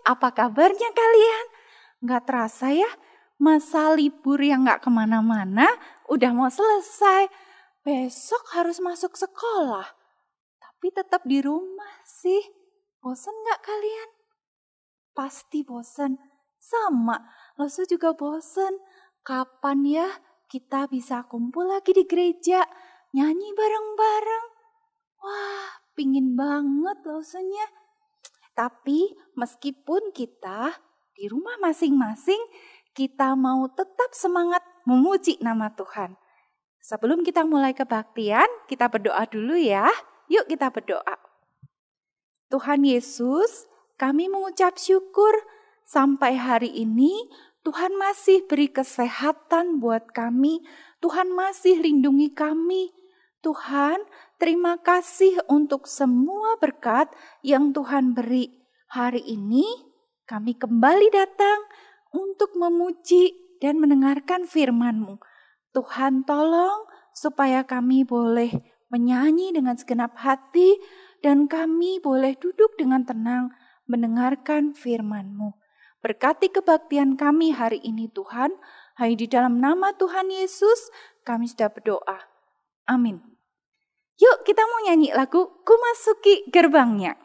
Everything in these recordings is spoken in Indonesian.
apa kabarnya kalian? Gak terasa ya, masa libur yang gak kemana-mana udah mau selesai. Besok harus masuk sekolah, tapi tetap di rumah sih. Bosan gak kalian? Pasti bosan. Sama, Losu juga bosan. Kapan ya kita bisa kumpul lagi di gereja, nyanyi bareng-bareng? Wah, pingin banget Losunya. Tapi meskipun kita di rumah masing-masing, kita mau tetap semangat memuji nama Tuhan. Sebelum kita mulai kebaktian, kita berdoa dulu ya. Yuk kita berdoa. Tuhan Yesus, kami mengucap syukur sampai hari ini Tuhan masih beri kesehatan buat kami. Tuhan masih lindungi kami. Tuhan, terima kasih untuk semua berkat yang Tuhan beri. Hari ini kami kembali datang untuk memuji dan mendengarkan firman-Mu. Tuhan tolong supaya kami boleh menyanyi dengan segenap hati dan kami boleh duduk dengan tenang mendengarkan firman-Mu. Berkati kebaktian kami hari ini Tuhan. Hanya di dalam nama Tuhan Yesus kami sudah berdoa. Amin. Yuk kita mau nyanyi lagu Ku Masuki Gerbangnya.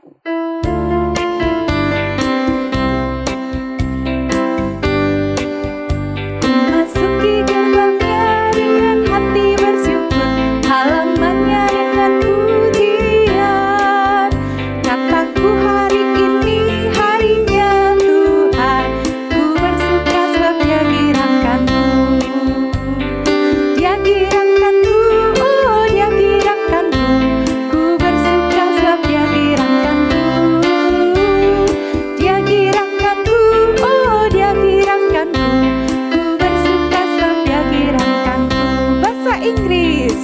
Ku masuki gerbangnya dengan hati bersyukur, halamannya dengan pujian. Kataku hari ini harinya Tuhan, ku bersuka sebab Dia giranganku. Dia giranganku, oh Dia giranganku. Ku bersuka sebab Dia giranganku. Dia giranganku, oh Dia giranganku. Ku bersuka sebab Dia giranganku. Bahasa Inggris.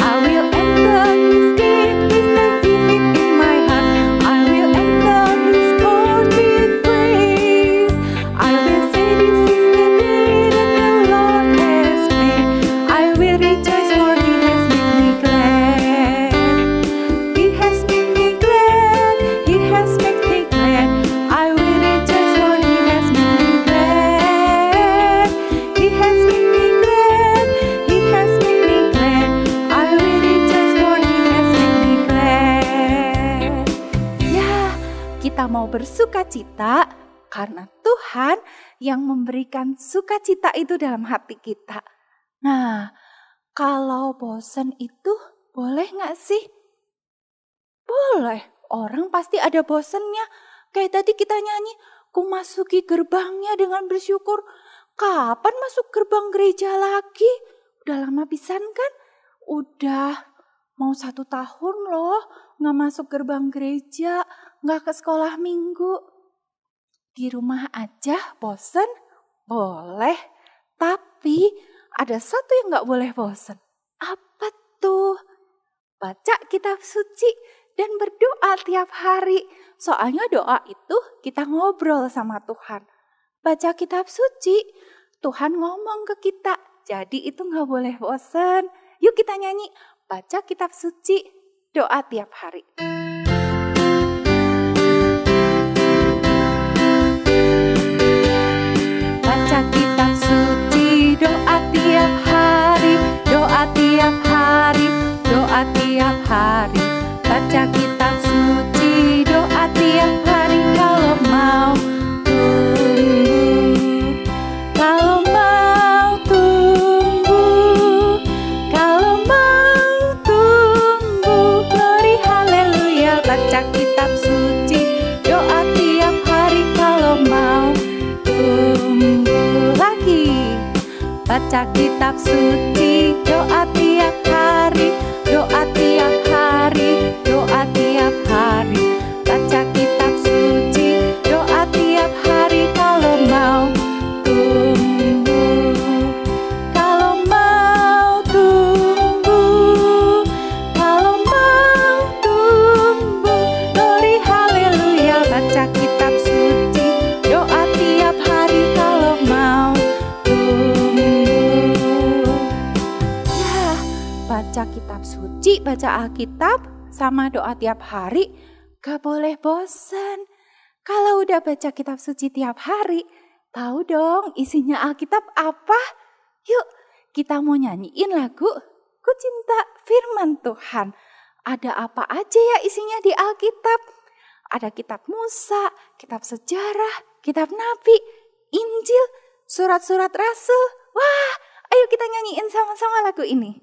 I will enter His gate with thanksgiving in my heart. I will enter His court with praise. I will say this is the day that the Lord has made. I will rejoice for He has made me glad. He has made me glad. He has made me glad. I will rejoice for He has made me glad. He has made me glad. He has made me glad. I will rejoice for He has made me glad. Ya, kita mau bersukacita karena Tuhan yang memberikan sukacita itu dalam hati kita. Nah, kalau bosan itu boleh gak sih? Boleh, orang pasti ada bosannya. Kayak tadi kita nyanyi, ku masuki gerbangnya dengan bersyukur. Kapan masuk gerbang gereja lagi? Udah lama pisan kan? Udah mau 1 tahun loh gak masuk gerbang gereja, gak ke sekolah minggu. Di rumah aja bosan? Boleh, tapi ada satu yang gak boleh bosan. Apa tuh? Baca kitab suci dan berdoa tiap hari. Soalnya doa itu kita ngobrol sama Tuhan. Baca kitab suci, Tuhan ngomong ke kita. Jadi itu gak boleh bosan. Yuk kita nyanyi, baca kitab suci, doa tiap hari. Baca kitab suci, doa tiap hari, doa tiap hari, doa tiap hari. Baca kitab suci, doa tiap hari kalau mau tumbuh. Kalau mau tumbuh, kalau mau tumbuh, glory haleluya. Baca kitab suci, doa tiap hari kalau mau tumbuh lagi. Baca kitab suci, doa tiap hari, doa tiap hari, doa tiap hari. Baca kitab suci, doa tiap hari kalau mau tumbuh. Kalau mau tumbuh, kalau mau tumbuh, glory haleluya. Baca kitab suci, doa tiap hari kalau mau tumbuh. Ya, baca kitab suci, baca Alkitab, sama doa tiap hari, gak boleh bosan. Kalau udah baca kitab suci tiap hari, tahu dong isinya Alkitab apa? Yuk, kita mau nyanyiin lagu Ku Cinta Firman Tuhan. Ada apa aja ya isinya di Alkitab? Ada kitab Musa, kitab sejarah, kitab Nabi, Injil, surat-surat Rasul. Wah, ayo kita nyanyiin sama-sama lagu ini.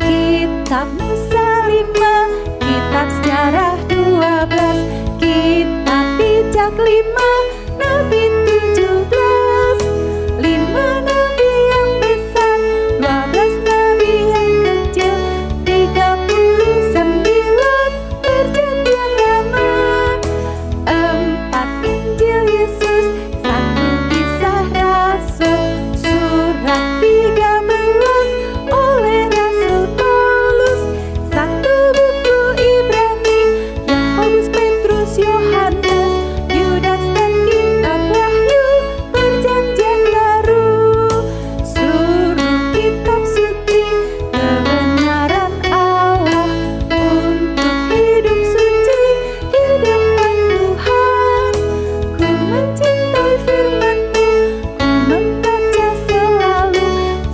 Kitab Musa 5, kitab sejarah 12, kitab bijak 5, Nabi 17, 5 nabi yang besar, 12 nabi yang kecil, 39 perjanjian lama, 4 Injil Yesus, 1 kisah Rasul, surat 13 oleh Rasul Paulus, 1 buku Ibrani, Yakobus, Petrus, Yohanes, Yudas dan kitab Wahyu, perjanjian baru, seluruh kitab suci, kebenaran Allah untuk hidup suci di depan Tuhan. Ku mencintai firman-Mu, ku membaca selalu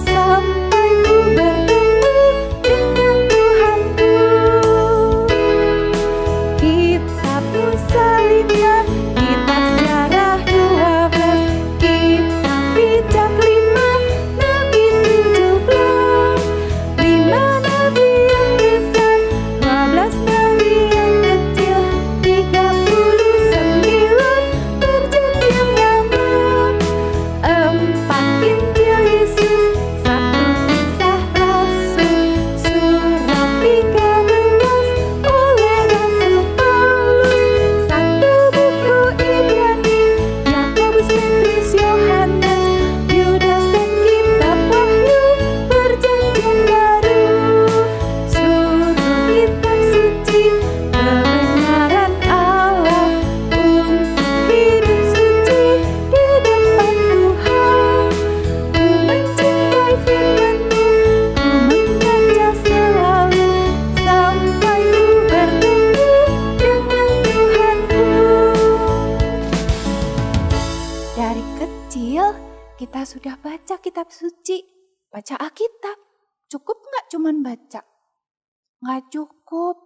sampai ku bertemu dengan Tuhanku. Kitab Musa 5, kitab sejarah 12, kitab bijak 5, Nabi 17, 5 nabi yang besar, 12 nabi yang kecil, 39 perjanjian lama, 4 Injil Yesus, 1 kisah Rasul, surat 13 oleh Rasul Paulus, 1 buku Ibrani, Yakobus, Petrus, Yohanes, Yudas dan kitab Wahyu, perjanjian baru, seluruh kitab suci, kebenaran Allah untuk hidup suci di depan Tuhan. Ku mencintai firman-Mu, ku membaca selalu sampai ku bertemu dengan Tuhanku. Dari kecil kita sudah baca kitab suci, baca Alkitab. Cukup nggak cuman baca? Nggak cukup.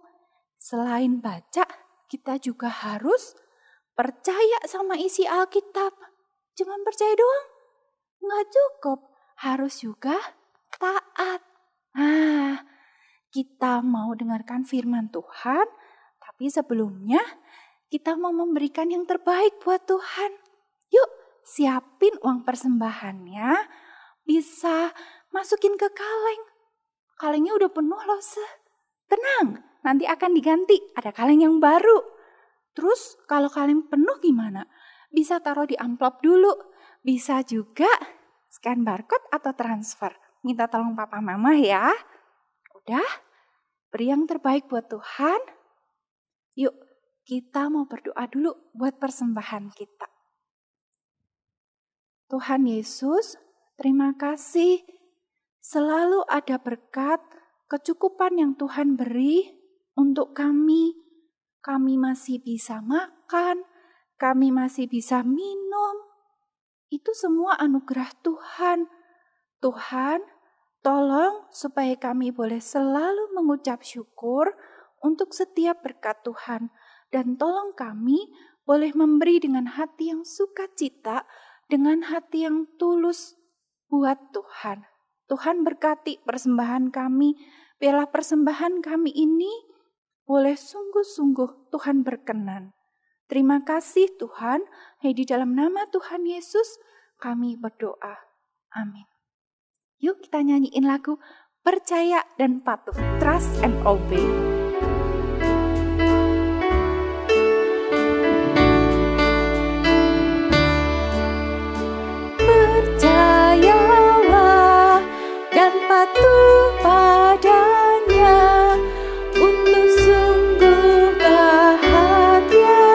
Selain baca, kita juga harus percaya sama isi Alkitab. Cuman percaya doang? Nggak cukup. Harus juga taat. Nah, kita mau dengarkan firman Tuhan, tapi sebelumnya kita mau memberikan yang terbaik buat Tuhan. Yuk, siapin uang persembahannya, bisa masukin ke kaleng. Kalengnya udah penuh loh, tenang, nanti akan diganti, ada kaleng yang baru. Terus kalau kaleng penuh gimana? Bisa taruh di amplop dulu, bisa juga scan barcode atau transfer. Minta tolong papa mama ya. Udah, beri yang terbaik buat Tuhan. Yuk, kita mau berdoa dulu buat persembahan kita. Tuhan Yesus, terima kasih. Selalu ada berkat, kecukupan yang Tuhan beri untuk kami. Kami masih bisa makan, kami masih bisa minum. Itu semua anugerah Tuhan. Tuhan, tolong supaya kami boleh selalu mengucap syukur untuk setiap berkat Tuhan. Dan tolong kami boleh memberi dengan hati yang sukacita, dengan hati yang tulus buat Tuhan. Tuhan berkati persembahan kami, biarlah persembahan kami ini boleh sungguh-sungguh Tuhan berkenan. Terima kasih Tuhan, di dalam nama Tuhan Yesus kami berdoa. Amin. Yuk kita nyanyiin lagu Percaya dan Patuh, Trust and Obey. Percayalah dan patuh padanya untuk sungguh bahagia.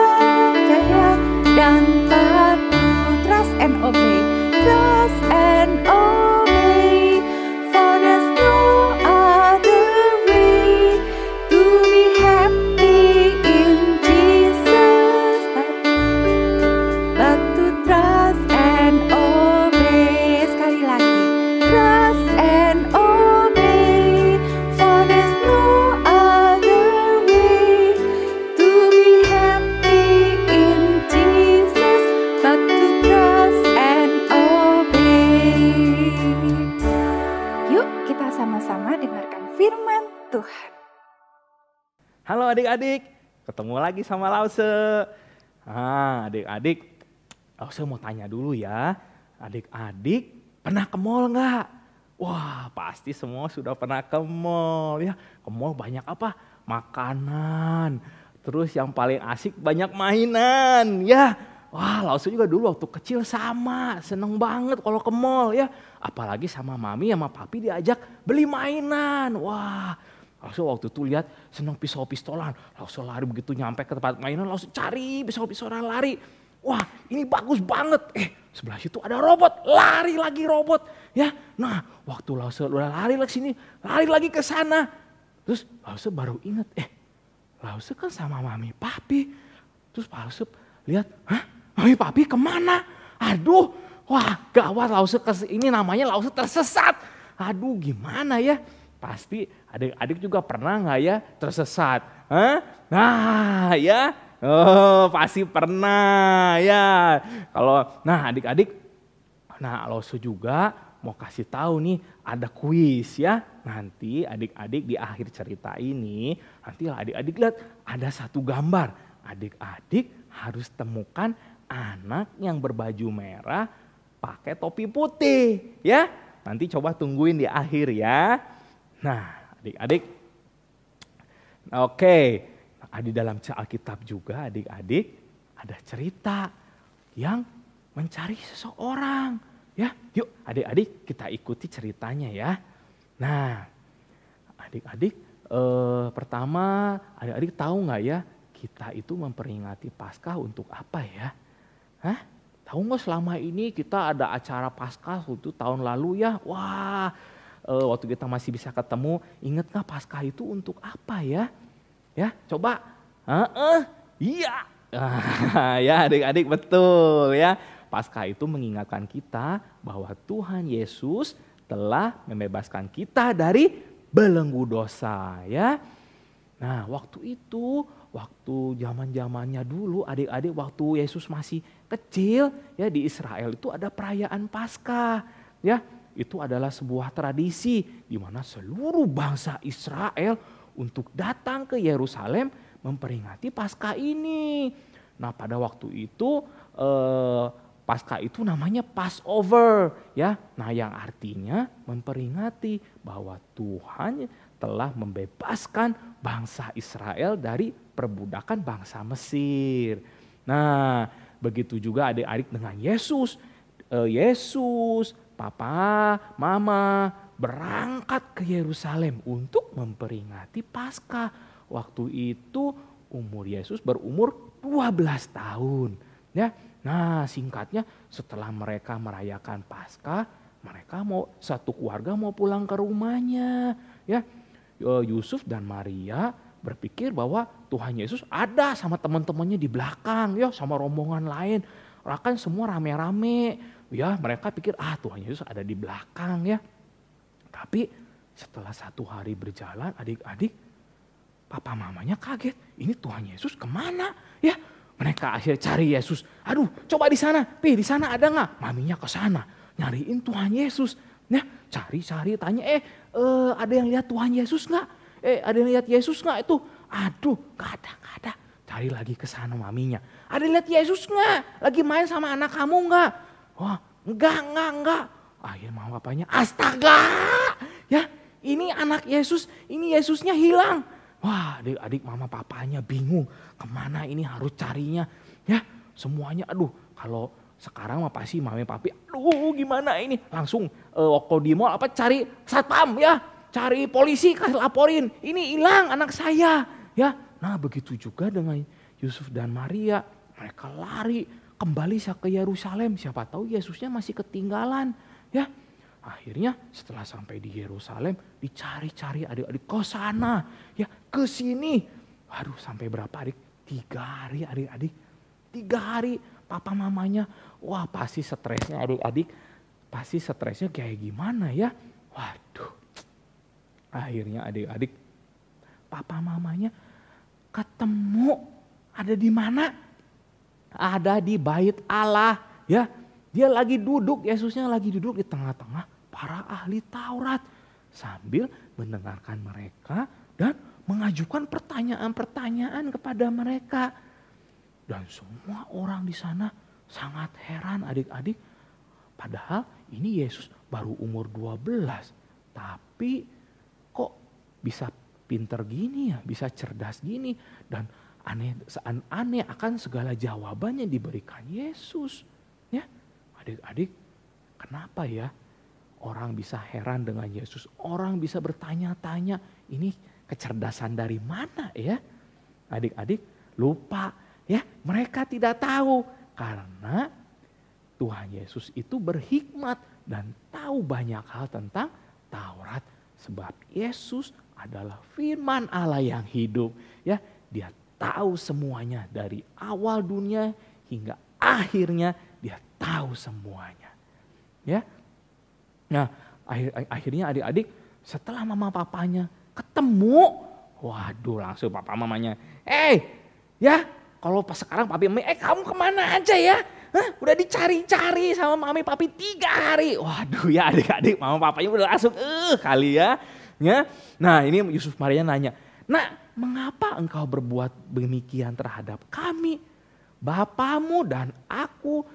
Percaya dan patuh, trust and obey, trust and obey, for there's no other way to Halo adik-adik, ketemu lagi sama Lause. Adik-adik, Lause mau tanya dulu ya. Adik-adik pernah ke mall nggak? Wah, pasti semua sudah pernah ke mall ya. Ke mall banyak apa? Makanan. Terus yang paling asik banyak mainan ya. Wah, Lause juga dulu waktu kecil sama, seneng banget kalau ke mall ya. Apalagi sama mami sama papi diajak beli mainan. Wah, Lause waktu itu lihat seneng pistol-pistolan. Lause lari begitu nyampe ke tempat mainan, Lause cari pistol-pistolan lari. Wah, ini bagus banget. Sebelah situ ada robot, lari lagi robot. Ya, nah waktu Lause udah lari lagi sini, lari lagi ke sana. Terus Lause baru ingat, Lause kan sama mami papi. Terus Lause lihat, hah, mami papi kemana? Aduh, wah gawat Lause ini namanya Lause tersesat. Aduh, gimana ya? Pasti adik-adik juga pernah nggak ya tersesat? Hah? Nah ya, oh pasti pernah ya. Nah adik-adik, nah Lause juga mau kasih tahu nih ada kuis ya. Nanti adik-adik di akhir cerita ini, nanti adik-adik lihat ada satu gambar. Adik-adik harus temukan anak yang berbaju merah pakai topi putih ya. Nanti coba tungguin di akhir ya. Nah adik-adik, oke, di dalam Alkitab juga adik-adik ada cerita yang mencari seseorang. Ya, yuk adik-adik kita ikuti ceritanya ya. Nah adik-adik pertama adik-adik tahu nggak ya kita itu memperingati Paskah untuk apa ya? Hah? Tahu nggak selama ini kita ada acara Paskah waktu tahun lalu ya? Wah, waktu kita masih bisa ketemu, ingat nggak Paskah itu untuk apa ya? Ya, coba. Iya. Ya adik-adik betul ya. Paskah itu mengingatkan kita bahwa Tuhan Yesus telah membebaskan kita dari belenggu dosa ya. Nah waktu itu, waktu zaman-zamannya dulu adik-adik waktu Yesus masih kecil ya di Israel itu ada perayaan Paskah ya. Itu adalah sebuah tradisi di mana seluruh bangsa Israel untuk datang ke Yerusalem memperingati Paskah ini. Nah pada waktu itu Paskah itu namanya Passover ya. Nah yang artinya memperingati bahwa Tuhan telah membebaskan bangsa Israel dari perbudakan bangsa Mesir. Nah begitu juga adik-adik dengan Yesus. Yesus, papa, mama berangkat ke Yerusalem untuk memperingati Paskah. Waktu itu umur Yesus berumur 12 tahun ya. Nah singkatnya setelah mereka merayakan Paskah, mereka mau satu keluarga mau pulang ke rumahnya ya. Yusuf dan Maria berpikir bahwa Tuhan Yesus ada sama teman-temannya di belakang ya, sama rombongan lain. Kan semua rame-rame ya, mereka pikir Tuhan Yesus ada di belakang ya. Tapi setelah 1 hari berjalan adik-adik, papa mamanya kaget, ini Tuhan Yesus kemana ya? Mereka akhirnya cari Yesus. Aduh, coba di sana, di sana ada nggak? Maminya ke sana, nyariin Tuhan Yesus. Ya, cari-cari, tanya, ada yang lihat Tuhan Yesus nggak? Ada yang lihat Yesus nggak itu? Aduh, nggak ada. Cari lagi ke sana maminya. Ada yang lihat Yesus nggak? Lagi main sama anak kamu nggak? Wah, enggak. Akhirnya mama papanya, astaga, ya ini anak Yesus, ini Yesusnya hilang. Wah adik-adik mama papanya bingung kemana ini harus carinya. Ya semuanya aduh kalau sekarang mah pasti mami papi aduh gimana ini. Langsung waktu di mall cari satpam ya. Cari polisi kasih laporin ini hilang anak saya. Ya nah begitu juga dengan Yusuf dan Maria. Mereka lari kembali ke Yerusalem. Siapa tahu Yesusnya masih ketinggalan ya. Akhirnya setelah sampai di Yerusalem dicari-cari adik-adik ke sana ya ke sini. Waduh sampai berapa adik? 3 hari adik-adik. 3 hari papa mamanya. Wah pasti stresnya adik-adik. Pasti stresnya kayak gimana ya. Waduh. Akhirnya adik-adik papa mamanya ketemu. Ada di mana? Ada di bait Allah ya. Dia lagi duduk, Yesusnya lagi duduk di tengah-tengah para ahli Taurat. Sambil mendengarkan mereka dan mengajukan pertanyaan-pertanyaan kepada mereka. Dan semua orang di sana sangat heran adik-adik. Padahal ini Yesus baru umur 12. Tapi kok bisa pinter gini ya, bisa cerdas gini. Dan aneh akan segala jawabannya diberikan Yesus. Ya, adik-adik, kenapa ya orang bisa heran dengan Yesus? Orang bisa bertanya-tanya, ini kecerdasan dari mana ya? Adik-adik lupa ya, mereka tidak tahu karena Tuhan Yesus itu berhikmat dan tahu banyak hal tentang Taurat. Sebab Yesus adalah firman Allah yang hidup. Ya, dia tahu semuanya dari awal dunia hingga akhirnya, dia tahu semuanya. Ya. Nah, akhirnya adik-adik setelah mama papanya ketemu, waduh langsung papa mamanya, ya kalau pas sekarang papi mami, kamu kemana aja ya? Udah dicari-cari sama mami papi 3 hari. Waduh ya adik-adik, mama papanya udah langsung kali ya. Nah ini Yusuf Maria nanya, nak mengapa engkau berbuat demikian terhadap kami? Bapamu dan aku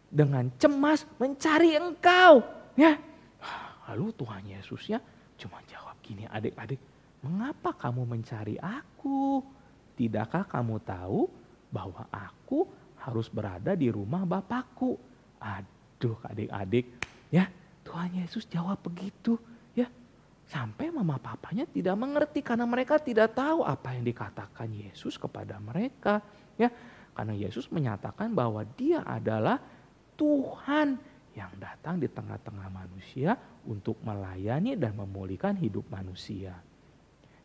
dengan cemas mencari engkau. Ya. Lalu Tuhan Yesusnya cuma jawab gini, adik-adik, mengapa kamu mencari aku? Tidakkah kamu tahu bahwa aku harus berada di rumah Bapakku? Aduh adik-adik, ya Tuhan Yesus jawab begitu ya. Sampai mama papanya tidak mengerti karena mereka tidak tahu apa yang dikatakan Yesus kepada mereka. Ya, karena Yesus menyatakan bahwa dia adalah Tuhan yang datang di tengah-tengah manusia untuk melayani dan memulihkan hidup manusia.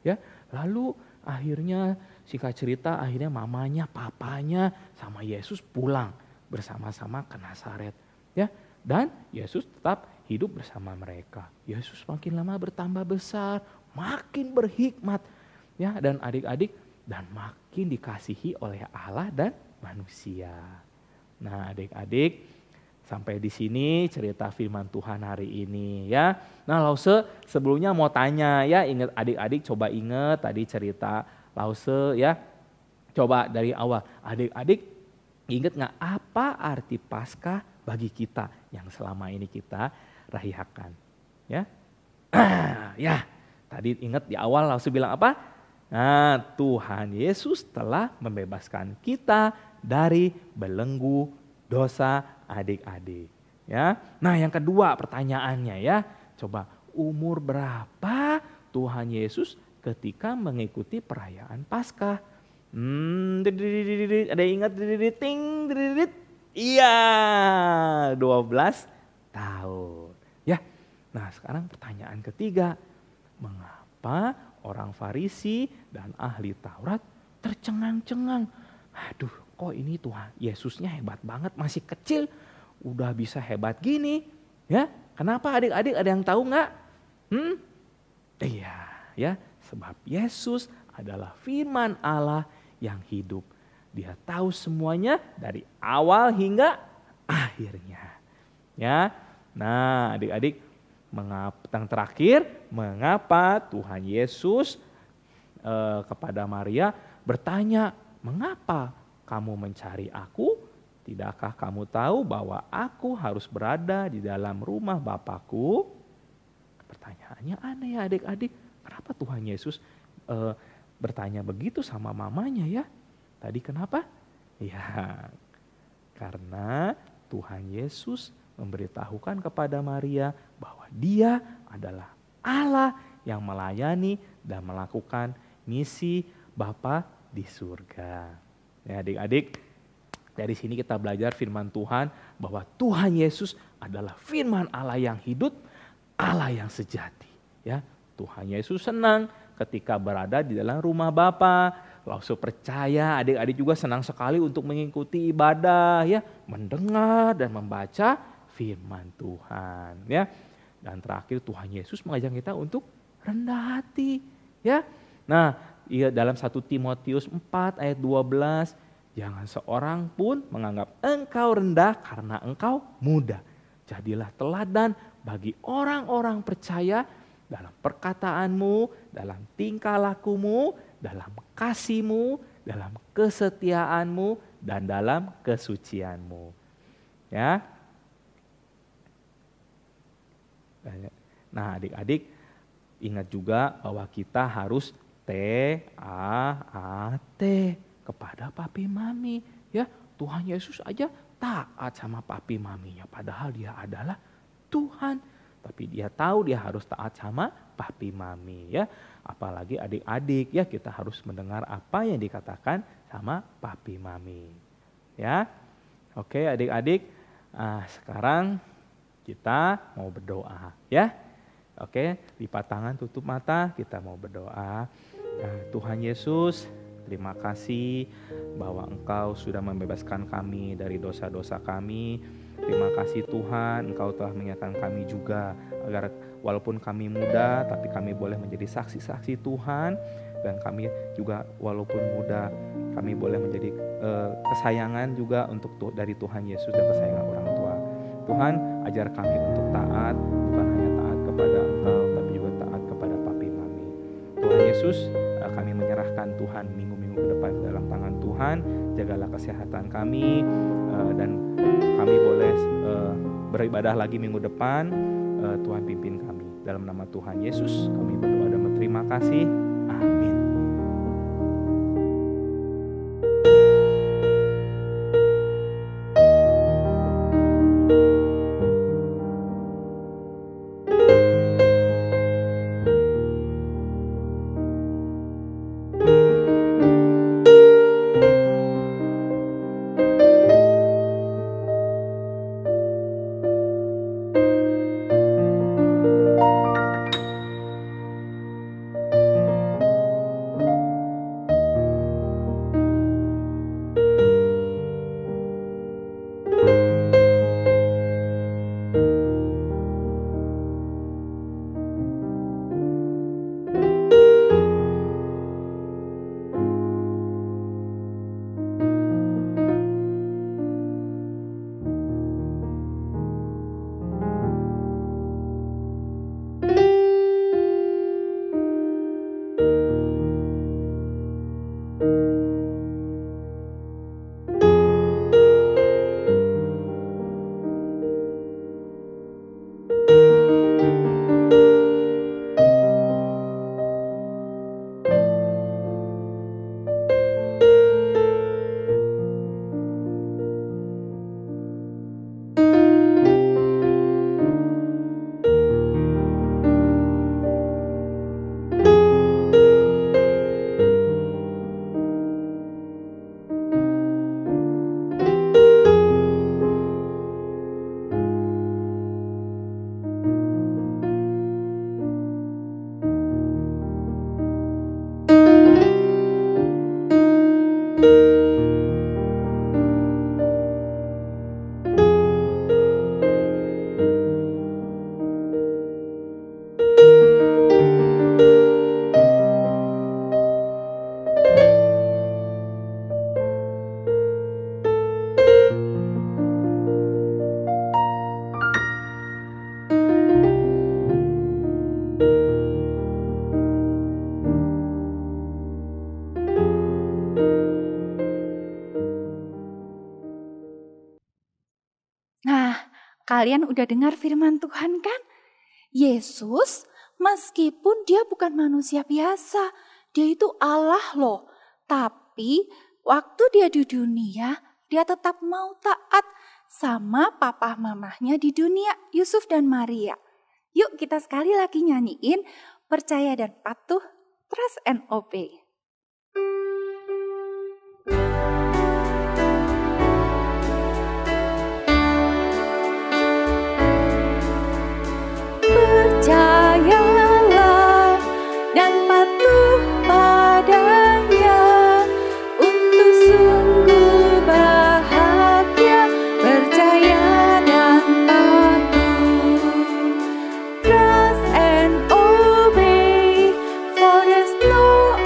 Ya, lalu akhirnya singkat cerita akhirnya mamanya, papanya sama Yesus pulang bersama-sama ke Nazaret. Ya, dan Yesus tetap hidup bersama mereka. Yesus makin lama bertambah besar, makin berhikmat. Ya, dan adik-adik dan makin dikasihi oleh Allah dan manusia. Nah, adik-adik, sampai di sini cerita firman Tuhan hari ini ya. Nah Lause sebelumnya mau tanya ya, ingat adik-adik, coba ingat tadi cerita Lause ya. Coba dari awal, adik-adik ingat gak apa arti Paskah bagi kita yang selama ini kita rayakan ya. Ya tadi ingat di awal Lause bilang apa? Nah Tuhan Yesus telah membebaskan kita dari belenggu dosa adik-adik ya. Nah yang kedua pertanyaannya ya, coba umur berapa Tuhan Yesus ketika mengikuti perayaan Paskah? Ada yang ingat? Iya 12 tahun ya. Nah sekarang pertanyaan ketiga, mengapa orang Farisi dan ahli Taurat tercengang-cengang? Aduh, kok ini Tuhan Yesusnya hebat banget, masih kecil udah bisa hebat gini ya. Kenapa adik-adik, ada yang tahu nggak? Iya ya, sebab Yesus adalah firman Allah yang hidup. Dia tahu semuanya dari awal hingga akhirnya ya. Nah adik-adik, yang terakhir, mengapa Tuhan Yesus kepada Maria bertanya, mengapa kamu mencari aku? Tidakkah kamu tahu bahwa aku harus berada di dalam rumah Bapakku? Pertanyaannya aneh ya adik-adik. Kenapa Tuhan Yesus bertanya begitu sama mamanya ya? Tadi kenapa? Ya karena Tuhan Yesus memberitahukan kepada Maria bahwa dia adalah Allah yang melayani dan melakukan misi Bapa di surga. Ya adik-adik, dari sini kita belajar firman Tuhan bahwa Tuhan Yesus adalah firman Allah yang hidup, Allah yang sejati. Ya, Tuhan Yesus senang ketika berada di dalam rumah Bapa. Langsung percaya, adik-adik juga senang sekali untuk mengikuti ibadah, ya, mendengar dan membaca firman Tuhan. Ya, dan terakhir Tuhan Yesus mengajak kita untuk rendah hati. Ya, nah dalam 1 Timotius 4 ayat 12, jangan seorang pun menganggap engkau rendah karena engkau muda. Jadilah teladan bagi orang-orang percaya dalam perkataanmu, dalam tingkah lakumu, dalam kasihmu, dalam kesetiaanmu, dan dalam kesucianmu. Ya. Nah, adik-adik ingat juga bahwa kita harus taat kepada papi mami. Ya, Tuhan Yesus aja taat sama papi maminya, padahal dia adalah Tuhan. Tapi dia tahu dia harus taat sama papi mami, ya. Apalagi adik-adik, ya, kita harus mendengar apa yang dikatakan sama papi mami. Ya. Oke, adik-adik, sekarang kita mau berdoa, ya. Oke, lipat tangan, tutup mata, kita mau berdoa. Tuhan Yesus, terima kasih bahwa Engkau sudah membebaskan kami dari dosa-dosa kami. Terima kasih Tuhan, Engkau telah mengingatkan kami juga agar walaupun kami muda, tapi kami boleh menjadi saksi-saksi Tuhan. Dan kami juga walaupun muda, kami boleh menjadi kesayangan juga dari Tuhan Yesus dan kesayangan orang tua. Tuhan, ajar kami untuk taat, bukan hanya taat kepada Engkau, tapi juga taat kepada papi mami. Tuhan Yesus, kami menyerahkan Tuhan minggu-minggu ke depan dalam tangan Tuhan. Jagalah kesehatan kami, dan kami boleh beribadah lagi minggu depan. Tuhan pimpin kami. Dalam nama Tuhan Yesus kami berdoa dan berterima kasih. Amin. Kalian udah dengar firman Tuhan kan? Yesus meskipun dia bukan manusia biasa, dia itu Allah loh. Tapi waktu dia di dunia, dia tetap mau taat sama papa mamahnya di dunia, Yusuf dan Maria. Yuk kita sekali lagi nyanyiin Percaya dan Patuh, Trust and Obey. Percayalah dan patuh padanya, untuk sungguh bahagia. Percaya dan patuh, trust and obey, for there's no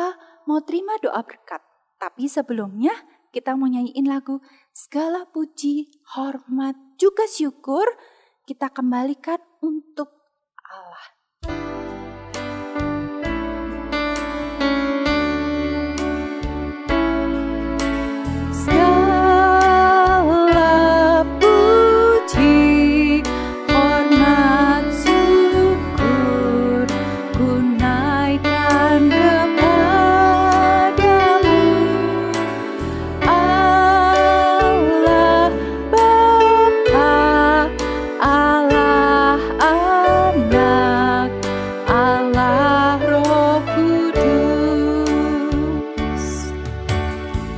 kita mau terima doa berkat. Tapi sebelumnya kita mau nyanyiin lagu segala puji, hormat, juga syukur kita kembalikan untuk Allah. Segala puji, hormat, syukur ku naikkan kepadamu, Allah Bapa, Allah Anak, Allah Roh Kudus.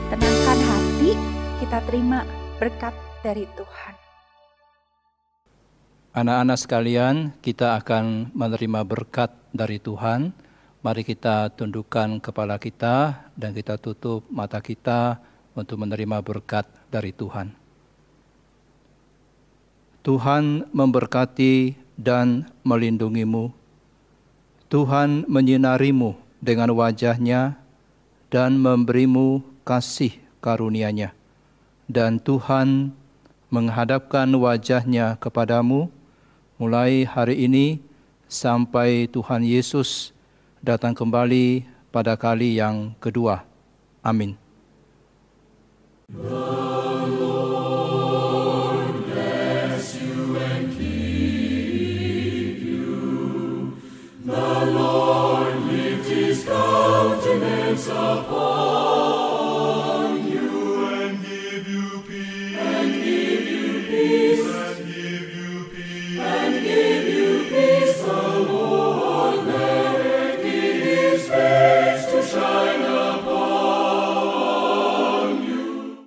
Tenangkan hati, kita terima berkat dari Tuhan. Anak-anak sekalian, kita akan menerima berkat dari Tuhan. Mari kita tundukkan kepala kita dan kita tutup mata kita untuk menerima berkat dari Tuhan. Tuhan memberkati dan melindungimu. Tuhan menyinarimu dengan wajah-Nya dan memberimu kasih karunia-Nya. Dan Tuhan menghadapkan wajah-Nya kepadamu mulai hari ini sampai Tuhan Yesus datang kembali pada kali yang kedua. Amin. The Lord lift His countenance upon